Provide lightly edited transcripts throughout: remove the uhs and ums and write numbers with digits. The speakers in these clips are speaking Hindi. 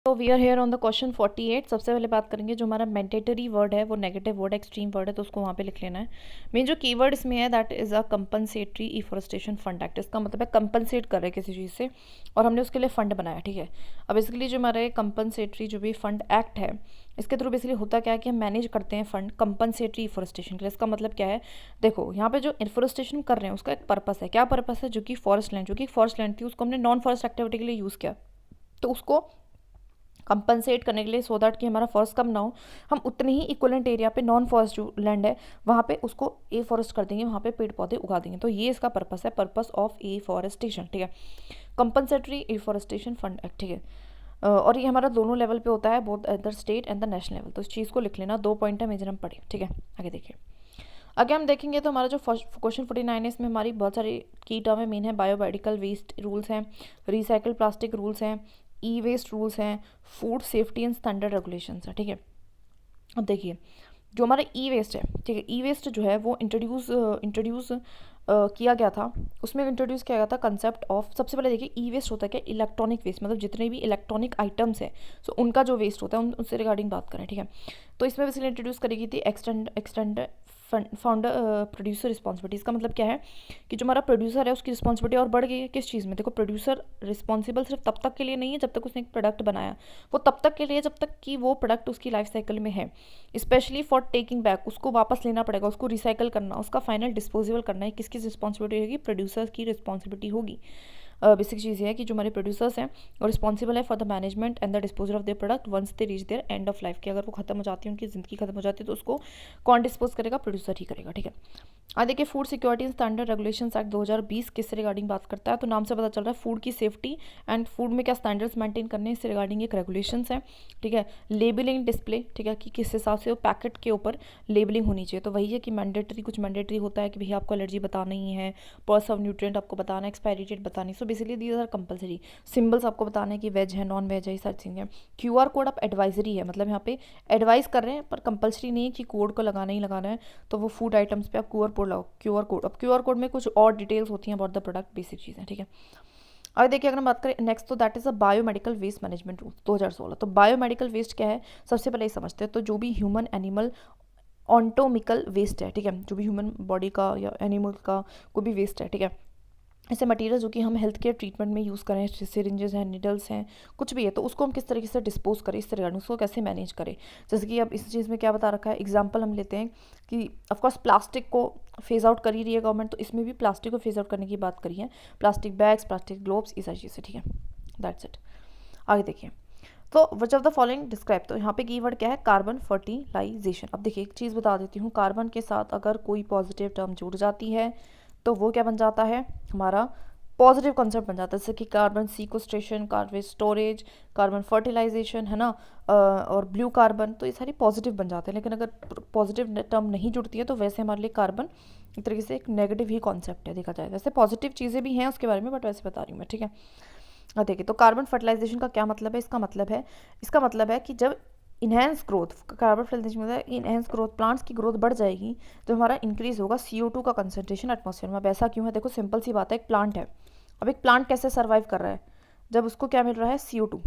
तो we are here on the question 48। सबसे पहले बात करेंगे जो हमारा मैंडेटरी वर्ड है वो नेगेटिव वर्ड एक्सट्रीम वर्ड है, तो उसको वहाँ पे लिख लेना है। मेन जो कीवर्ड इसमें है that is a compensatory afforestation fund act. इसका मतलब है कंपनसेट कर रहे हैं किसी चीज़ से और हमने उसके लिए फंड बनाया, ठीक है। अब बेसिकली जो हमारे कंपनसेटरी जो भी फंड एक्ट है इसके थ्रू बेसिकली होता क्या है कि हम मैनेज करते हैं फंड कंपनसेटरी इफोरेस्टेशन के लिए। इसका मतलब क्या है, देखो यहाँ पे जो इफोरेस्टेशन कर रहे हैं उसका एक पर्पस है। क्या पर्पस है? जो कि फॉरेस्ट लैंड, जो कि फॉरेस्ट लैंड थी उसको हमने नॉन फॉरेस्ट एक्टिविटी के लिए यूज़ किया, तो उसको कंपनसेट करने के लिए सो दैट कि हमारा फॉरेस्ट कम ना हो, हम उतने ही इक्वलेंट एरिया पे नॉन फॉरेस्ट जो लैंड है वहाँ पे उसको ए फॉरेस्ट कर देंगे, वहाँ पे पेड़ पौधे उगा देंगे। तो ये इसका पर्पस है, पर्पस ऑफ ए फॉरेस्टेशन, ठीक है। कंपनसेटरी एफॉरेस्टेशन फंड एक्ट, ठीक है। और ये हमारा दोनों लेवल पे होता है, both at the state and the national level. तो इस चीज़ को लिख लेना, 2 पॉइंट है मेजर हम पढ़े, ठीक है। आगे देखिए, आगे हम देखेंगे तो हमारा जो फर्स्ट क्वेश्चन 49 है इसमें हमारी बहुत सारी की टर्म है। मेन है बायोमेडिकल वेस्ट रूल्स हैं, रिसाइकल प्लास्टिक रूल्स हैं, ई वेस्ट रूल्स हैं, food safety and standard regulations है, ठीक है। अब देखिए जो हमारा ई वेस्ट है, ठीक है, ई वेस्ट जो है वो इंट्रोड्यूस किया गया था। उसमें इंट्रोड्यूस किया गया था कंसेप्ट ऑफ, सबसे पहले देखिए ई वेस्ट होता है क्या, इलेक्ट्रॉनिक वेस्ट, मतलब जितने भी इलेक्ट्रॉनिक आइटम्स हैं सो उनका जो वेस्ट होता है उनसे रिगार्डिंग बात करें, ठीक है। तो इसमें बेसिकली इंट्रोड्यूस करी गई थी एक्सटेंड फाउंडर प्रोड्यूसर रिस्पॉन्सिबिलिटी। इसका मतलब क्या है कि जो हमारा प्रोड्यूसर है उसकी रिस्पॉन्सिबिलिटी और बढ़ गई है। किस चीज़ में? देखो प्रोड्यूसर रिस्पॉन्सिबल सिर्फ तब तक के लिए नहीं है जब तक उसने एक प्रोडक्ट बनाया, वो तब तक के लिए जब तक कि वो प्रोडक्ट उसकी लाइफ साइकिल में है। स्पेशली फॉर टेकिंग बैक, उसको वापस लेना पड़ेगा, उसको रिसाइकल करना, उसका फाइनल डिस्पोजेबल करना है, किसकी रिस्पॉन्सिबिलिटी होगी? प्रोड्यूसर की रिस्पॉन्सिबिलिटी होगी। बेसिक चीज़ ये है कि जो हमारे प्रोड्यूसर्स हैं और रिस्पॉन्सिबल है for the management and the disposal of their product once they reach their end of life, कि अगर वो खत्म हो जाती है, उनकी ज़िंदगी खत्म हो जाती है, तो उसको कौन डिस्पोज करेगा? प्रोड्यूसर ही करेगा, ठीक है। आज देखिए food security and standard regulations act 2020 किससे रिगार्डिंग बात करता है? तो नाम से पता चल रहा है फूड की सेफ्टी एंड फूड में क्या स्टैंडर्ड्स मेंटेन करने, इससे रिगार्डिंग एक रेगुलेशंस है, ठीक है। लेबलिंग डिस्प्ले, ठीक है, कि किस हिसाब से वो पैकेट के ऊपर लेबलिंग होनी चाहिए। तो वही है कि मैंडेटरी, कुछ मैंडेटरी होता है कि भैया आपको एलर्जी बताना ही है, पर्स ऑफ न्यूट्रिएंट आपको बताना है, एक्सपायरी डेट बतानी। So basically these are compulsory. Symbols आपको बताना है कि वेज है, नॉन वेज है, ये सारी चीज़ें। क्यूआर कोड आप एडवाइजरी है, मतलब यहाँ पे एडवाइस कर रहे हैं पर कंपलसरी नहीं है कि कोड को लगाना ही लगाना है। तो वो फूड आइटम्स पे आप क्यूआर कोड लगाओ, क्यूआर कोड। अब क्यूआर कोड में कुछ और डिटेल्स होती हैं अबाउट द प्रोडक्ट, बेसिक चीज़ें, ठीक है। और देखिए अगर हम बात करें नेक्स्ट, तो that is a biomedical waste management rule 2016। तो बायोमेडिकल वेस्ट क्या है सबसे पहले ये समझते हैं। तो जो भी ह्यूमन एनिमल ऑन्टोमिकल वेस्ट है, ठीक है, जो भी ह्यूमन बॉडी का या एनिमल का कोई भी वेस्ट है, ठीक है, ऐसे मटेरियल जो कि हम हेल्थ केयर ट्रीटमेंट में यूज़ करें, सिरिंजेस हैं, निडल्स हैं, कुछ भी है, तो उसको हम किस तरीके से डिस्पोज करें, इस तरह उसको कैसे मैनेज करें। जैसे कि अब इस चीज़ में क्या बता रखा है, एग्जांपल हम लेते हैं कि ऑफकोर्स प्लास्टिक को फेज आउट कर ही रही है गवर्नमेंट, तो इसमें भी प्लास्टिक को फेज आउट करने की बात करी है। प्लास्टिक बैग्स, प्लास्टिक ग्लोव्स, ये सारी चीज़ें, ठीक है। That's it. आगे देखिए, तो which of the following describe, तो यहाँ पे कीवर्ड क्या है? Carbon fertilisation. अब देखिए एक चीज़ बता देती हूँ, कार्बन के साथ अगर कोई पॉजिटिव टर्म जुड़ जाती है तो वो क्या बन जाता है? हमारा पॉजिटिव कॉन्सेप्ट बन जाता है। जैसे कि carbon sequestration, carbon storage, carbon fertilisation, है ना, और ब्लू कार्बन, तो ये सारी पॉजिटिव बन जाते हैं। लेकिन अगर पॉजिटिव टर्म नहीं जुड़ती है तो वैसे हमारे लिए कार्बन एक तरीके से एक नेगेटिव ही कॉन्सेप्ट है देखा जाए। वैसे पॉजिटिव चीज़ें भी हैं उसके बारे में, बट वैसे बता रही हूँ मैं, ठीक है। देखिए तो कार्बन फर्टिलाइजेशन का क्या मतलब है? इसका मतलब है कि जब इन्हेंस ग्रोथ, कार्बन फर्टिलाइजेशन मतलब इन्हेंस ग्रोथ, प्लांट्स की ग्रोथ बढ़ जाएगी तो हमारा इंक्रीज होगा CO2 का कंसंट्रेशन एटमॉस्फेयर में। अब ऐसा क्यों है? देखो सिंपल सी बात है, एक प्लांट है, अब एक प्लांट कैसे सर्वाइव कर रहा है? जब उसको क्या मिल रहा है? CO2।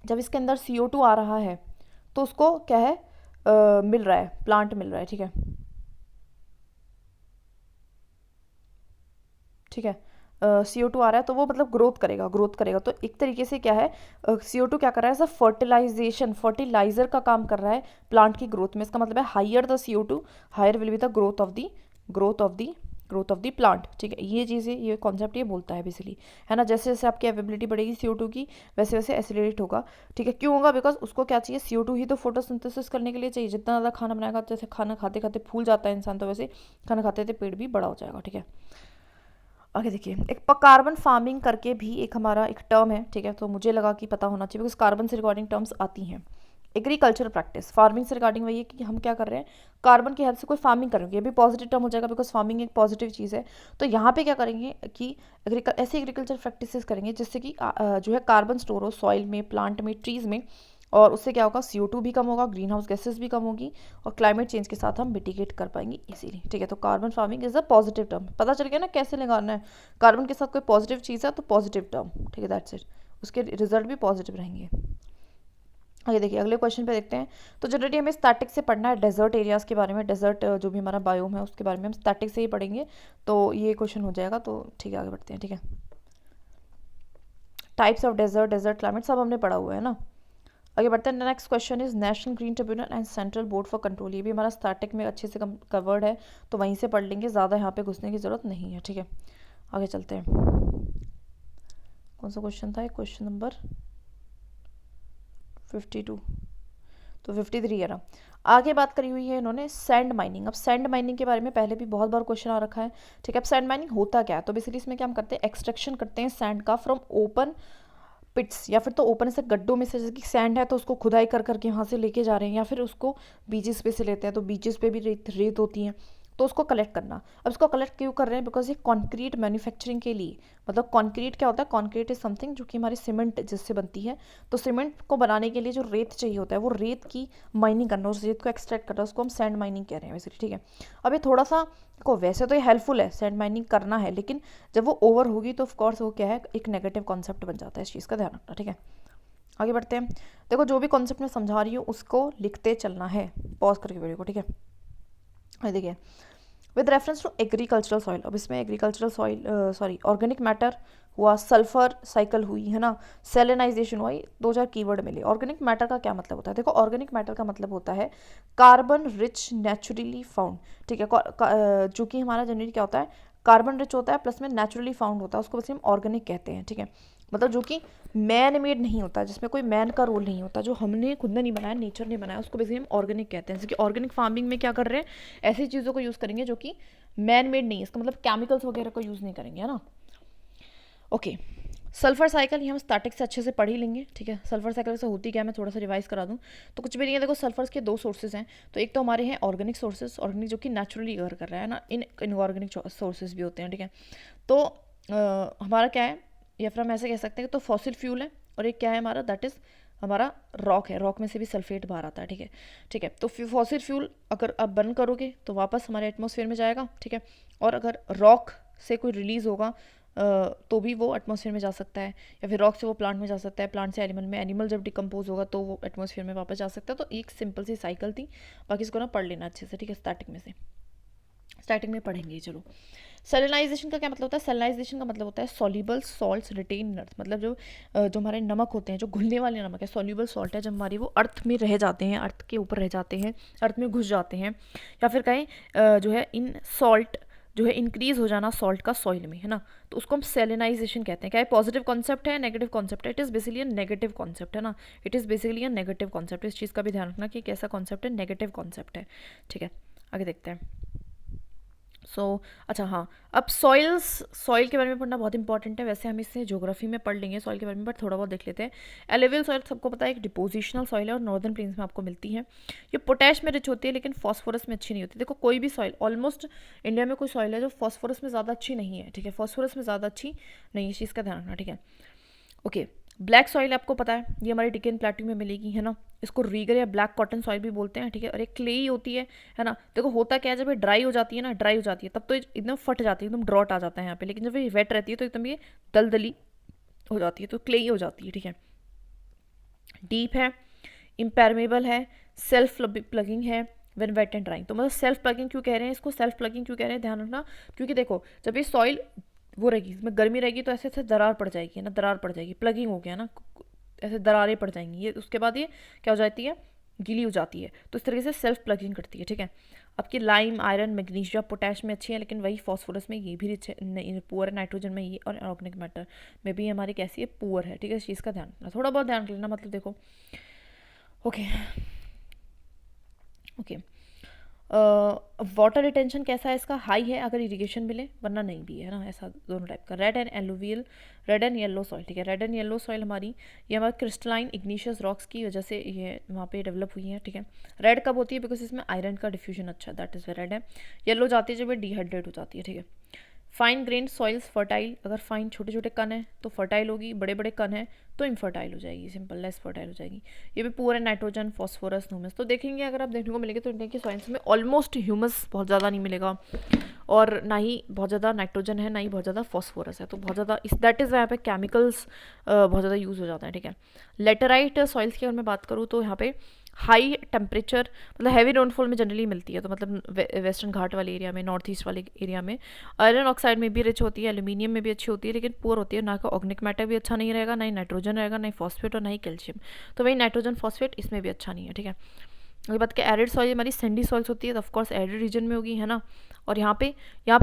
जब इसके अंदर CO2 आ रहा है तो उसको क्या है? मिल रहा है, प्लांट मिल रहा है, ठीक है, ठीक है। CO2 आ रहा है तो वो मतलब ग्रोथ करेगा। तो एक तरीके से क्या है, CO2 क्या कर रहा है? ऐसा फर्टिलाइजर का काम कर रहा है प्लांट की ग्रोथ में। इसका मतलब है higher the CO2, higher will be the growth of the plant, ठीक है। ये चीज़ें, ये कॉन्सेप्ट ये बोलता है बेसिकली, है ना। जैसे जैसे आपकी अवेबिलिटी बढ़ेगी CO2 की, वैसे वैसे एसिलेट होगा, ठीक है। क्यों होगा? बिकॉज उसको क्या चाहिए? CO2 ही तो फोटोसिंथेसिस करने के लिए चाहिए। जितना ज़्यादा खाना बनाएगा, जैसे खाना खाते खाते फूल जाता है इंसान, तो वैसे खाना खाते खाते पेड़ भी बड़ा हो जाएगा, ठीक है। आगे देखिए, एक कार्बन फार्मिंग करके भी एक हमारा एक टर्म है, ठीक है, तो मुझे लगा कि पता होना चाहिए बिकॉज कार्बन से रिगार्डिंग टर्म्स आती हैं। एग्रीकल्चर प्रैक्टिस, फार्मिंग से रिगार्डिंग वही है कि हम क्या कर रहे हैं, कार्बन की हेल्प से कोई फार्मिंग करेंगे। ये भी पॉजिटिव टर्म हो जाएगा बिकॉज फार्मिंग एक पॉजिटिव चीज़ है। तो यहाँ पे क्या करेंगे कि ऐसे एग्रीकल्चर प्रैक्टिसेस करेंगे जिससे कि जो है कार्बन स्टोर हो सॉइल में, प्लांट में, ट्रीज में, और उससे क्या होगा, CO2 भी कम होगा, ग्रीन हाउस गैसेज भी कम होगी, और क्लाइमेट चेंज के साथ हम मिटिगेट कर पाएंगे इजीली, ठीक है। तो carbon farming is a positive term, पता चल गया ना कैसे लगाना है, कार्बन के साथ कोई पॉजिटिव चीज़ है तो पॉजिटिव टर्म, ठीक है, दैट्स इट, उसके रिजल्ट भी पॉजिटिव रहेंगे। आगे देखिए अगले क्वेश्चन पे देखते हैं। तो जनरली हमें स्टैटिक से पढ़ना है डेजर्ट एरियाज़ के बारे में, डेजर्ट जो भी हमारा बायोम है उसके बारे में हम स्टैटिक से ही पढ़ेंगे, तो ये क्वेश्चन हो जाएगा। तो ठीक है आगे बढ़ते हैं, ठीक है। Types of desert, desert climate सब हमने पढ़ा हुआ है ना। आगे बढ़ते हैं। Next question is national green tribunal and central board for control, ये भी हमारा स्टैटिक में अच्छे से कवर्ड है, तो वहीं से पढ़ लेंगे, ज़्यादा यहाँ पे घुसने की ज़रूरत नहीं है, ठीक है। आगे चलते हैं। कौन सा क्वेश्चन था, क्वेश्चन नंबर 52, तो 53 है ना। आगे बात करी हुई है इन्होंने सैंड माइनिंग। अब सैंड माइनिंग के बारे में पहले भी बहुत बार क्वेश्चन आ रखा है, ठीक है। अब सैंड माइनिंग होता क्या है, तो बेसिकली इसमें क्या हम करते हैं, एक्सट्रैक्शन करते हैं सैंड का फ्रॉम ओपन पिट्स, या फिर तो ओपन ऐसे गड्ढों में से, जैसे कि सैंड है तो उसको खुदाई कर करके वहाँ से लेके जा रहे हैं, या फिर उसको बीचेस पे से लेते हैं, तो बीचेस पे भी रेत होती हैं, तो उसको कलेक्ट करना। अब इसको कलेक्ट क्यों कर रहे हैं, बिकॉज ये कॉन्क्रीट मैन्युफैक्चरिंग के लिए, मतलब कॉन्क्रीट क्या होता है, कॉन्क्रीट इज समथिंग जो कि हमारी सीमेंट जिससे बनती है, तो सीमेंट को बनाने के लिए जो रेत चाहिए होता है, वो रेत की माइनिंग करना, उस रेत को एक्सट्रैक्ट करना, उसको हम सैंड माइनिंग कह रहे हैं वैसे, ठीक है। अब ये थोड़ा सा को वैसे तो ये हेल्पफुल है, सैंड माइनिंग करना है, लेकिन जब वो ओवर होगी तो ऑफकोर्स वो क्या है, एक नेगेटिव कॉन्सेप्ट बन जाता है, इस चीज़ का ध्यान रखना, ठीक है। आगे बढ़ते हैं। देखो जो भी कॉन्सेप्ट मैं समझा रही हूँ उसको लिखते चलना है, पॉज करके वीडियो को, ठीक है। देखिए with reference to agricultural soil, अब इसमें agricultural soil sorry organic matter हुआ, सल्फर साइकिल हुई है ना, सेलेनाइजेशन हुआ, 2-4 कीवर्ड मिले। ऑर्गेनिक मैटर का क्या मतलब होता है, देखो ऑर्गेनिक मैटर का मतलब होता है कार्बन रिच नेचुरली फाउंड, ठीक है। जो कि हमारा जनरली क्या होता है, कार्बन रिच होता है प्लस में नेचुरली फाउंड होता है, उसको वैसे हम ऑर्गेनिक कहते हैं, ठीक है। मतलब जो कि मैन मेड नहीं होता, जिसमें कोई मैन का रोल नहीं होता, जो हमने खुद ने नहीं बनाया, नेचर ने बनाया, उसको बेसिकली हम ऑर्गेनिक कहते हैं। जैसे कि ऑर्गेनिक फार्मिंग में क्या कर रहे हैं, ऐसी चीज़ों को यूज़ करेंगे जो कि मैन मेड नहीं है, इसका मतलब केमिकल्स वगैरह को यूज़ नहीं करेंगे, है ना। ओके, सल्फर साइकिल ये हम स्टैटिक से अच्छे से पढ़ ही लेंगे, ठीक है। सल्फर साइकिल से होती क्या है, मैं थोड़ा सा रिवाइज करा दूँ, तो कुछ भी नहीं है। देखो सल्फर्स के 2 सोर्सेज हैं, तो एक तो हमारे हैं ऑर्गेनिक सोर्सेज, ऑर्गेनिक जो कि नेचुरली अगर कर रहा है ना, इनऑर्गेनिक सोर्सेज भी होते हैं, ठीक है। तो हमारा क्या है, या फिर हम ऐसे कह सकते हैं कि तो फॉसिल फ्यूल है, और एक क्या है हमारा, दैट इज़ हमारा रॉक है, रॉक में से भी सल्फेट बाहर आता है, ठीक है, ठीक है। तो फॉसिल फ्यूल अगर आप बर्न करोगे तो वापस हमारे एटमॉस्फेयर में जाएगा, ठीक है। और अगर रॉक से कोई रिलीज़ होगा तो भी वो एटमॉस्फेयर में जा सकता है, या फिर रॉक से वो प्लांट में जा सकता है, प्लांट से एनिमल में, एनिमल जब डिकम्पोज होगा तो वो एटमॉस्फेयर में वापस जा सकता है। तो एक सिंपल सी साइकिल थी, बाकी इसको ना पढ़ लेना अच्छे से, ठीक है। स्टैटिक में से स्टार्टिंग में पढ़ेंगे, चलो। सेलेनाइजेशन का क्या मतलब होता है, सेलेनाइजेशन का मतलब होता है सॉल्युबल सॉल्ट्स रिटेन इन अर्थ, मतलब जो हमारे नमक होते हैं, जो घुलने वाले नमक है, सॉल्युबल सॉल्ट है, जब हमारी वो अर्थ में रह जाते हैं, अर्थ के ऊपर रह जाते हैं, अर्थ में घुस जाते हैं, या फिर कहें जो है इन सॉल्ट जो है इंक्रीज हो जाना सॉल्ट का सॉइल में, है ना, तो उसको हम सेलेनाइजेशन कहते हैं। क्या पॉजिटिव कॉन्सेप्ट है, नेगेटिव कॉन्सेप्ट है, it is basically negative concept, है ना, it is basically negative concept. इस चीज़ का भी ध्यान रखना कि कैसा कॉन्सेप्ट है, नेगेटिव कॉन्सेप्ट है, ठीक है। आगे देखते हैं। अच्छा हाँ, अब सॉइल के बारे में पढ़ना बहुत इंपॉर्टेंट है, वैसे हम इससे ज्योग्राफी में पढ़ लेंगे सॉइल के बारे में, बट थोड़ा बहुत देख लेते हैं। एलुवियल सॉइल सबको पता है, एक डिपोजिशनल सॉइल है और नॉर्दर्न प्लेन्स में आपको मिलती है। ये पोटैश में रिच होती है लेकिन फॉस्फोरस में अच्छी नहीं होती। देखो कोई भी सॉइल, ऑलमोस्ट इंडिया में कोई सॉइल है जो फॉस्फोरस में ज़्यादा अच्छी नहीं है, ठीक है, फॉस्फोरस में ज़्यादा अच्छी नहीं, इस चीज़ का ध्यान रखना, ठीक है। ओके, ब्लैक सॉइल आपको पता है, ये हमारे डिकेन प्लेट्यू में मिलेगी, है ना, इसको रीगर या ब्लैक कॉटन सॉइल भी बोलते हैं, ठीक है। और एक क्लेई होती है ना। देखो होता क्या है, जब ये ड्राई हो जाती है ना, ड्राई हो जाती है तब तो एकदम फट जाती है, एकदम ड्रॉट आ जाता है यहाँ पे, लेकिन जब ये वेट रहती है तो एकदम ये दलदली हो जाती है, तो क्लेई हो जाती है, ठीक है। डीप है, इम्पेरमेबल है, सेल्फ प्लगिंग है वेन वेट एंड ड्राइंग। तो मतलब सेल्फ प्लगिंग क्यों कह रहे हैं इसको, सेल्फ प्लगिंग क्यों कह रहे हैं, ध्यान रखना, क्योंकि देखो जब ये सॉइल वो रहेगी, इसमें गर्मी रहेगी तो ऐसे ऐसे दरार पड़ जाएगी ना, दरार पड़ जाएगी, प्लगिंग हो गया ना, ऐसे दरारें पड़ जाएंगी, ये उसके बाद ये क्या हो जाती है, गीली हो जाती है, तो इस तरीके से सेल्फ प्लगिंग करती है, ठीक है। आपकी लाइम, आयरन, मैग्नीशियम, पोटैश में अच्छी है, लेकिन वही फॉस्फोरस में ये भी रिच है, पुअर है, नाइट्रोजन में ये, और ऑर्गेनिक मैटर में भी हमारी कैसी है, पुअर है, ठीक है। इस चीज़ का ध्यान रखना, थोड़ा बहुत ध्यान रखना, मतलब देखो ओके ओके। वाटर रिटेंशन कैसा है इसका, हाई है अगर इरिगेशन मिले, वरना नहीं भी है ना, ऐसा दोनों टाइप का। Red and alluvial, red and yellow soil, ठीक है। रेड एंड येलो सॉइल हमारी ये हमारे क्रिस्टलाइन इग्निशियस रॉक्स की वजह से ये वहाँ पे डेवलप हुई है, ठीक है। रेड कब होती है, बिकॉज इसमें आयरन का डिफ्यूजन अच्छा, दैट इज़ रेड है। येलो जाती है जब ये डिहाइड्रेट हो जाती है, ठीक है। फाइन ग्रेन सॉइल्स फर्टाइल, अगर फाइन छोटे छोटे कण है तो फर्टाइल होगी, बड़े बड़े कण है तो इनफर्टाइल हो जाएगी, सिंपल, लेस फर्टाइल हो जाएगी। ये भी पूरा नाइट्रोजन, फॉस्फोरस, ह्यूमस। तो देखेंगे अगर आप देखने को मिलेंगे तो इंडिया की सॉइल्स में ऑलमोस्ट ह्यूमस बहुत ज़्यादा नहीं मिलेगा, और ना ही बहुत ज़्यादा नाइट्रोजन है, ना ही बहुत ज़्यादा फॉस्फोरस है। तो बहुत ज़्यादा इस दैट इज़ यहाँ पे केमिकल्स बहुत ज़्यादा यूज़ हो जाता है, ठीक है। लेटराइट सॉइल्स की अगर मैं बात करूँ तो यहाँ पे हाई टेम्परेचर, मतलब हैवी रेनफॉल में जनरली मिलती है, तो मतलब वेस्टर्न घाट वाले एरिया में, नॉर्थ ईस्ट वाले एरिया में। आयरन ऑक्साइड में भी रिच होती है, एल्यूमिनियम में भी अच्छी होती है, लेकिन पुअर होती है। ना का ऑर्गेनिक मैटर भी अच्छा नहीं रहेगा, ना ही नाइट्रोजन रहेगा, ना ही फॉस्फेट और ना ही कैल्शियम। तो वही नाइट्रोजन फॉस्फेट इसमें भी अच्छा नहीं है, ठीक है। अगर बात के एरिड सॉइल, हमारी सैंडी सॉइल्स होती है तो ऑफकोर्स एरिड रीजन में होगी, है ना। और यहाँ पे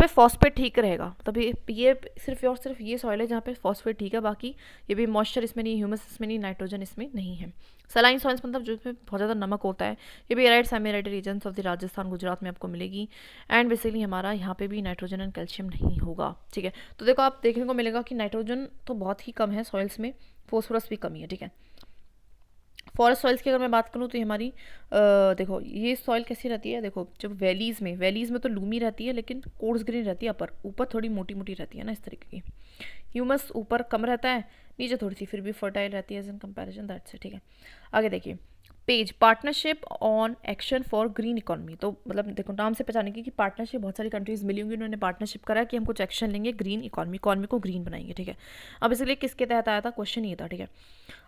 फॉस्फेट ठीक रहेगा, तब ये सिर्फ और सिर्फ ये सॉइल है जहाँ पे फॉस्फेट ठीक है, बाकी ये भी मॉइस्चर इसमें नहीं, ह्यूमस इसमें नहीं, नाइट्रोजन इसमें नहीं है। सलाइन सॉइल्स मतलब जो इसमें बहुत ज़्यादा नमक होता है, ये भी arid semi arid region of the Rajasthan Gujarat में आपको मिलेगी। एंड बेसिकली हमारा यहाँ पे भी नाइट्रोजन एंड कैल्शियम नहीं होगा, ठीक है। तो देखो आप देखने को मिलेगा कि नाइट्रोजन तो बहुत ही कम है सॉइल्स में, फॉस्फोरस भी कमी है, ठीक है। फॉरेस्ट सॉइल्स की अगर मैं बात करूँ तो हमारी देखो ये सॉइल कैसी रहती है, देखो जब वैलीज़ में तो लूमी रहती है, लेकिन कोर्स ग्रीन रहती है, ऊपर थोड़ी मोटी मोटी रहती है ना, इस तरीके की। ह्यूमस ऊपर कम रहता है, नीचे थोड़ी सी फिर भी फर्टाइल रहती है as in comparison, that's it, ठीक है। आगे देखिए page, partnership on action for green economy. तो मतलब देखो नाम से पहचाने की कि पार्टनरशिप, बहुत सारी कंट्रीज मिली होंगी, उन्होंने पार्टनरशिप करा कि हम कुछ एक्शन लेंगे ग्रीन इकोनॉमी को ग्रीन बनाएंगे, ठीक है। अब इसलिए किसके तहत आया था, क्वेश्चन ये था, ठीक है।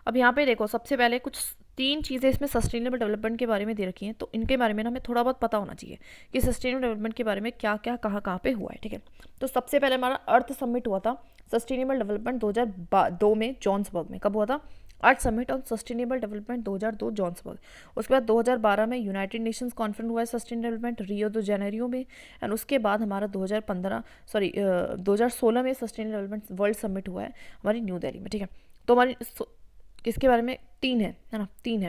अब यहाँ पे देखो सबसे पहले कुछ 3 चीज़ें इसमें सस्टेनेबल डेवलपमेंट के बारे में दे रखी हैं, तो इनके बारे में ना हमें थोड़ा बहुत पता होना चाहिए कि सस्टेनेबल डेवलपमेंट के बारे में क्या क्या कहाँ पे हुआ है, ठीक है। तो सबसे पहले हमारा अर्थ समिट हुआ था सस्टेनेबल डेवलपमेंट 2002 में जॉन्सबर्ग में। कब हुआ था, earth summit on sustainable development 2002 Johannesburg. उसके बाद 2012 में यूनाइटेड नेशंस कॉन्फ्रेंस हुआ है सस्टेनेबल डेवलपमेंट रियो दो जनवरी में। एंड उसके बाद हमारा 2016 में सस्टेनेबल डेवलपमेंट वर्ल्ड समिट हुआ है हमारी न्यू दिल्ली में, ठीक है। तो हमारी इसके बारे में 3 है ना, 3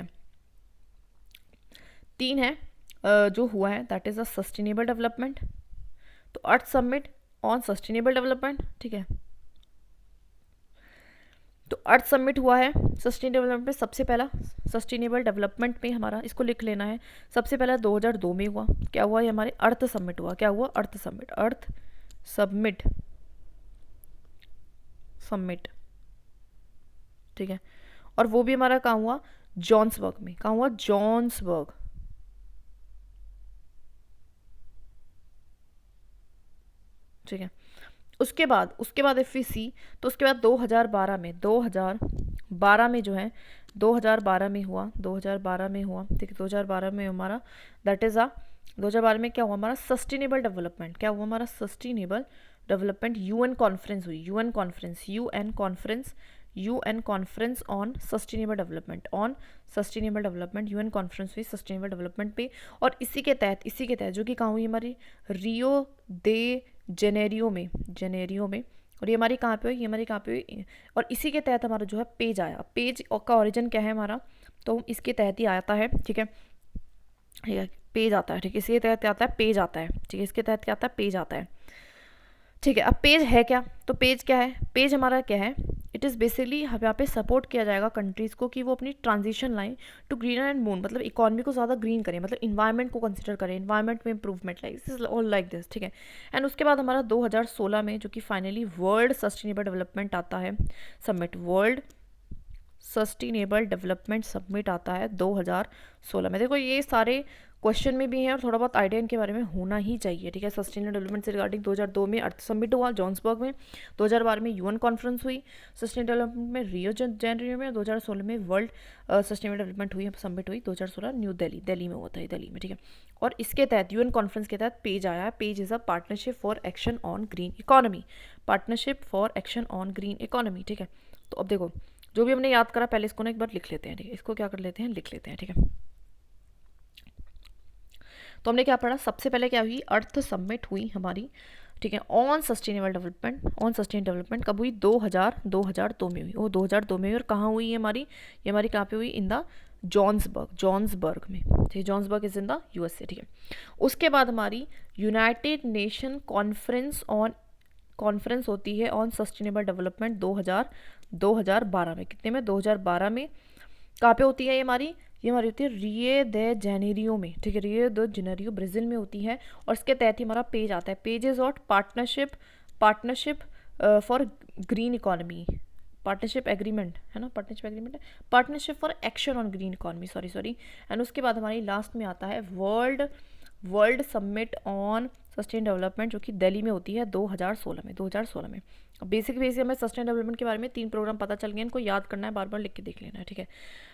है जो हुआ है, that is a sustainable development. तो अर्थ समिट ऑन सस्टेनेबल डेवलपमेंट, ठीक है। तो अर्थ समिट हुआ है सस्टेनेबल डेवलपमेंट में, सबसे पहला सस्टेनेबल डेवलपमेंट में हमारा इसको लिख लेना है, सबसे पहला 2002 में हुआ। क्या हुआ, ये हमारे अर्थ समिट हुआ। क्या हुआ, अर्थ समिट, ठीक है। और वो भी हमारा कहाँ हुआ, जॉन्सबर्ग में। कहाँ हुआ, जॉन्सबर्ग, ठीक है। उसके बाद इफ वी सी, तो उसके बाद 2012 में जो है 2012 में हुआ, ठीक है। 2012 में हमारा दैट इज़ 2012 में क्या हुआ हमारा, सस्टेनेबल डेवलपमेंट। क्या हुआ हमारा, सस्टेनेबल डेवलपमेंट यूएन कॉन्फ्रेंस हुई, UN conference on sustainable development, UN conference हुई सस्टेनेबल डेवलपमेंट पे। और इसी के तहत जो कि कहाँ हुई हमारी, रियो दे जेनेरियो में, और ये हमारी कहाँ पे हुई, और इसी के तहत हमारा जो है पेज आया। पेज का ओरिजिन क्या है हमारा, तो इसके तहत ही आता है, ठीक है। पेज आता है, ठीक है, इसके तहत आता है पेज आता है, ठीक है। इसके तहत क्या आता है, पेज आता है, ठीक है। अब पेज है क्या, तो पेज क्या है, पेज हमारा क्या है, इट इज़ बेसिकली यहाँ पे सपोर्ट किया जाएगा कंट्रीज़ को कि वो अपनी ट्रांजिशन लाएं टू ग्रीनर एंड मून, मतलब इकोनॉमी को ज़्यादा ग्रीन करें, मतलब इन्वायरमेंट को कंसिडर करें, इन्वायरमेंट में improvement like this is all like this, ठीक है। एंड उसके बाद हमारा 2016 में जो कि फाइनली वर्ल्ड सस्टेनेबल डेवलपमेंट आता है summit, world sustainable development summit आता है 2016 में। देखो ये सारे क्वेश्चन में भी हैं और थोड़ा बहुत आइडिया इनके बारे में होना ही चाहिए, ठीक है। सस्टेनेबल डेवलपमेंट से रिगार्डिंग 2002 में अर्थ समिट हुआ जॉन्सबर्ग में, 2012 में यूएन कॉन्फ्रेंस हुई सस्टेनेबल डेवलपमेंट में रियो जनवरी में, 2016 में वर्ल्ड सस्टेनेबल डेवलपमेंट हुई, समिट हुई 2016 न्यू दिल्ली में होता है, दिल्ली में, ठीक है। और इसके तहत यूएन कॉन्फ्रेंस के तहत पेज आया है, page is a partnership for action on green economy, ठीक है। तो अब देखो जो भी हमने याद करा पहले इसको ना एक बार लिख लेते हैं, ठीक है। इसको क्या कर लेते हैं, लिख लेते हैं, ठीक है। तो हमने क्या पढ़ा, सबसे पहले क्या हुई, अर्थ समिट हुई हमारी, ठीक है, ऑन सस्टेनेबल डेवलपमेंट कब हुई, 2002 में हुई, वो 2002 में हुई। और कहाँ हुई ये हमारी कहाँ पे हुई, इन द जॉन्सबर्ग में, ठीक है। जॉन्सबर्ग इज इन द यूएसए, ठीक है। उसके बाद हमारी यूनाइटेड नेशन कॉन्फ्रेंस होती है ऑन सस्टेनेबल डेवलपमेंट 2012 में, कितने में, 2012 में। कहाँ पे होती है ये हमारी होती है रियो दे जेनेरियो में, ठीक है, रियो दे जेनेरियो ब्राज़ील में होती है। और इसके तहत ही हमारा पेज आता है, page is what, partnership for green economy, partnership agreement है ना, पार्टनरशिप एग्रीमेंट है, partnership for action on green economy, sorry. And उसके बाद हमारी लास्ट में आता है world summit on sustain development, जो कि दिल्ली में होती है 2016 में। बेसिक हमें सस्टेन डेवलपमेंट के बारे में 3 प्रोग्राम पता चल गए, इनको याद करना है, बार बार लिख के देख लेना है, ठीक है।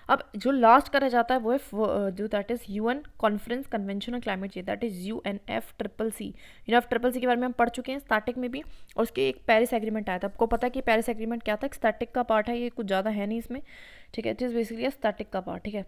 अब जो लास्ट का रह जाता है वो है जो that is UN conference convention on climate change, that is UNFCCC। UNFCCC के बारे में हम पढ़ चुके हैं स्टैटिक में भी, और उसके एक पेरिस एग्रीमेंट आया था। आपको पता है कि पेरिस एग्रीमेंट क्या था, एक स्टैटिक का पार्ट है, ये कुछ ज़्यादा है नहीं इसमें, ठीक है। इट इज़ बेसिकली स्टैटिक का पार्ट, ठीक है।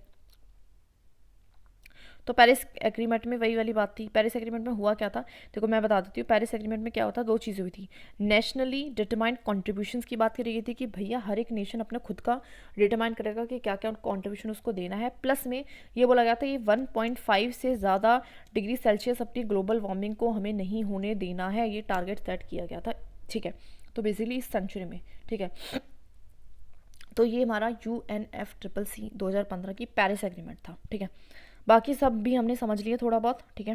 तो पेरिस एग्रीमेंट में वही वाली बात थी। पेरिस एग्रीमेंट में हुआ क्या था, देखो मैं बता देती हूँ। पेरिस एग्रीमेंट में क्या होता, 2 चीज़ें हुई थी। नेशनली डिटरमाइंड कॉन्ट्रीब्यूशंस की बात करी गई थी कि भैया हर एक नेशन अपना खुद का डिटरमाइन करेगा कि क्या क्या कॉन्ट्रीब्यूशन उसको देना है। प्लस में ये बोला गया था ये 1.5 से ज़्यादा डिग्री सेल्सियस अपनी ग्लोबल वार्मिंग को हमें नहीं होने देना है, ये टारगेट सेट किया गया था, ठीक है। तो बेसिकली इस सेंचुरी में, ठीक है। तो ये हमारा UNFCCC 2015 की पेरिस एग्रीमेंट था, ठीक है। बाकी सब भी हमने समझ लिए थोड़ा बहुत, ठीक है,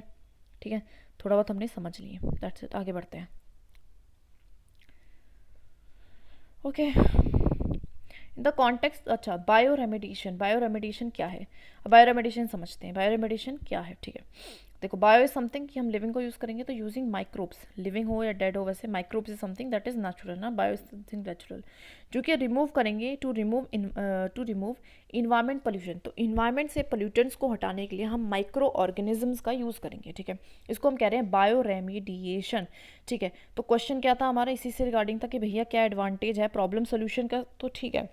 ठीक है, थोड़ा बहुत हमने समझ लिए। दैट्स इट, आगे बढ़ते हैं। ओके, इन द कॉन्टेक्स्ट, अच्छा बायो रेमेडिएशन क्या है, बायो रेमेडिएशन समझते हैं। बायो रेमेडिएशन क्या है, ठीक है। देखो बायो इज समथिंग कि हम लिविंग को यूज़ करेंगे तो यूजिंग माइक्रोब्स, लिविंग हो या डेड हो, वैसे microbes is something that is natural ना, बायो इज समथिंग नेचुरल, जो कि रिमूव करेंगे टू रिमूव इन्वायरमेंट पोल्यूशन। तो इन्वायरमेंट से पोल्यूटेंट्स को हटाने के लिए हम माइक्रो ऑर्गेनिजम्स का यूज़ करेंगे, ठीक है। इसको हम कह रहे हैं बायो रेमेडिएशन, ठीक है। तो क्वेश्चन क्या था हमारा, इसी से रिगार्डिंग था कि भैया क्या एडवांटेज है प्रॉब्लम सोल्यूशन का, तो ठीक है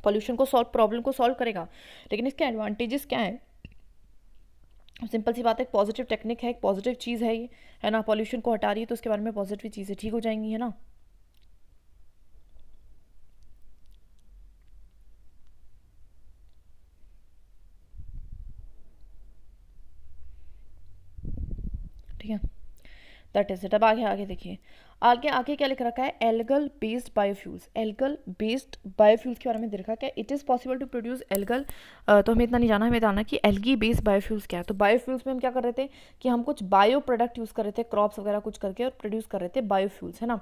पोल्यूशन को प्रॉब्लम को सॉल्व करेगा, लेकिन इसके एडवांटेजेस क्या है। सिंपल सी बात है, एक पॉजिटिव टेक्निक है, एक पॉजिटिव चीज़ है ये, है ना। पॉल्यूशन को हटा रही है तो उसके बारे में पॉजिटिव चीज़ें ठीक हो जाएंगी, है ना। ठीक है, दैट इज इट। अब आगे देखिए, आगे क्या लिख रखा है, algal based biofuels. Algal based biofuels के बारे में दे रखा है क्या, it is possible to produce algal, तो हमें इतना नहीं जाना, हमें जानना कि एल्गी बेस्ड बायोफ्यूल्स क्या है। तो बायोफ्यूल्स में हम क्या कर रहे थे कि हम कुछ बायो प्रोडक्ट यूज़ कर रहे थे, क्रॉप्स वगैरह कुछ करके, और प्रोड्यूस कर रहे थे बायोफ्यूल्स, है ना।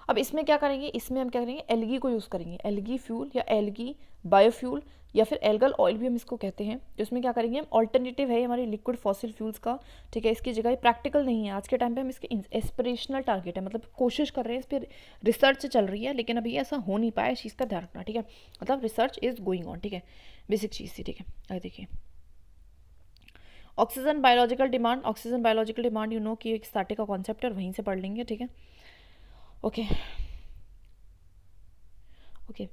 अब इसमें क्या करेंगे, इसमें हम क्या करेंगे, एल्गी को यूज़ करेंगे, एल्गी फ्यूल या एल्गी बायोफ्यूल या फिर एल्गल ऑयल भी हम इसको कहते हैं। तो इसमें क्या करेंगे हम, ऑल्टरनेटिव है हमारे लिक्विड फॉसिल फ्यूल्स का, ठीक है। इसकी जगह प्रैक्टिकल नहीं है आज के टाइम पे, हम इसके एस्पिरेशनल टारगेट है, मतलब कोशिश कर रहे हैं, इस पर रिसर्च चल रही है, लेकिन अभी ऐसा हो नहीं पाया, इस चीज़ का ध्यान रखना, ठीक है। मतलब रिसर्च इज गोइंग ऑन, ठीक है, बेसिक चीज़ थी, ठीक है। आगे देखिए, oxygen biological demand you know कि एक स्टैटिक का कॉन्सेप्ट है, और वहीं से पढ़ लेंगे, ठीक है। ओके ओके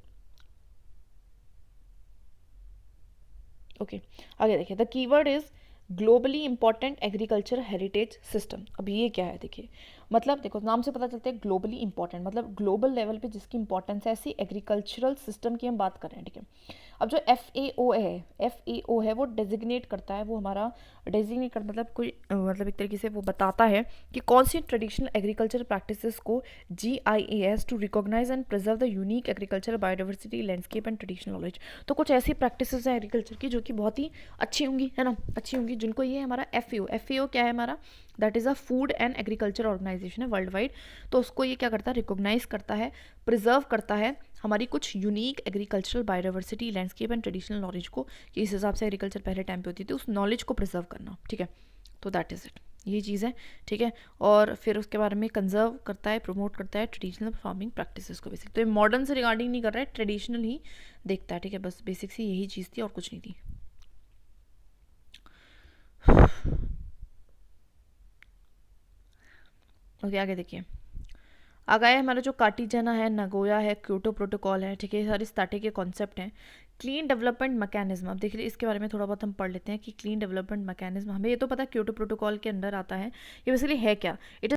ओके, आगे देखिए, the keyword is globally important agriculture heritage system. अब ये क्या है, देखिए मतलब देखो नाम से पता चलता है ग्लोबली इंपॉर्टेंट, मतलब ग्लोबल लेवल पे जिसकी इंपॉर्टेंस है, ऐसी एग्रीकल्चरल सिस्टम की हम बात कर रहे हैं, ठीक है। अब जो FAO है वो डेजिग्नेट करता है, वो हमारा डेजिग्नेट कर मतलब कोई मतलब एक तरीके से वो बताता है कि कौन सी ट्रेडिशनल एग्रीकल्चर प्रैक्टिसेस को GIAS to recognise and preserve the unique agriculture biodiversity landscape and traditional knowledge. तो कुछ ऐसी प्रैक्टिसेस हैं एग्रीकल्चर की जो कि बहुत ही अच्छी होंगी, है ना, अच्छी होंगी, जिनको ये हमारा FAO क्या है हमारा, that is a food and agriculture organisation है वर्ल्ड वाइड। तो उसको ये क्या करता है, रिकॉग्नाइज करता है, प्रिजर्व करता है हमारी कुछ unique agricultural biodiversity landscape and traditional knowledge को, कि इस हिसाब से एग्रीकल्चर पहले टाइम पे होती थी, उस नॉलेज को प्रिजर्व करना, ठीक है। तो दैट इज़ इट, ये चीज़ है, ठीक है। और फिर उसके बारे में कंजर्व करता है, प्रमोट करता है ट्रेडिशनल फार्मिंग प्रैक्टिसेस को बेसिक। तो ये मॉडर्न से रिगार्डिंग नहीं कर रहा है, ट्रेडिशनल ही देखता है, ठीक है। बस बेसिक सी यही चीज़ थी और कुछ नहीं थी। ओके, आगे देखिए, आगे है हमारा जो कार्टिजना है, नगोया है, क्योटो प्रोटोकॉल है, ठीक है। ये सारे स्टैटिक के कॉन्सेप्ट हैं। क्लीन डेवलपमेंट मैकेनिज्म, अब देखिए इसके बारे में थोड़ा बहुत हम पढ़ लेते हैं कि क्लीन डेवलपमेंट मैकेनिज्म, हमें ये तो पता है क्योटो प्रोटोकॉल के अंडर आता है, ये बेसिकली है क्या, इट